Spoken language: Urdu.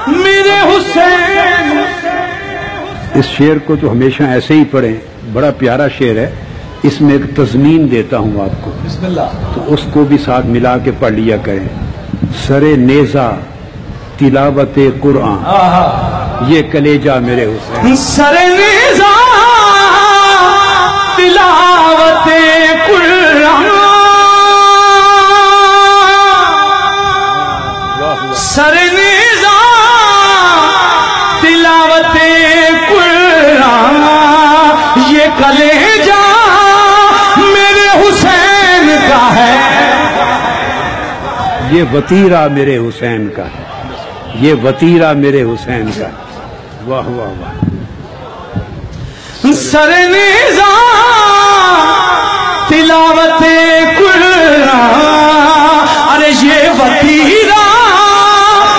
میرے حسین. اس شعر کو تو ہمیشہ ایسے ہی پڑھیں، بڑا پیارا شعر ہے. اس میں ایک تضمین دیتا ہوں آپ کو، بسم اللہ. تو اس کو بھی ساتھ ملا کے پڑھ لیا کریں. سر نیزہ تلاوت قرآن، یہ کلیجہ میرے حسین. سر نیزہ تلاوت قرآن، سر نیزہ تلاوت قرآن، یہ کلیجہ میرے حسین کا ہے. یہ وطیرہ میرے حسین کا ہے، یہ وطیرہ میرے حسین کا ہے. واہ واہ واہ. سر نیزہ تلاوت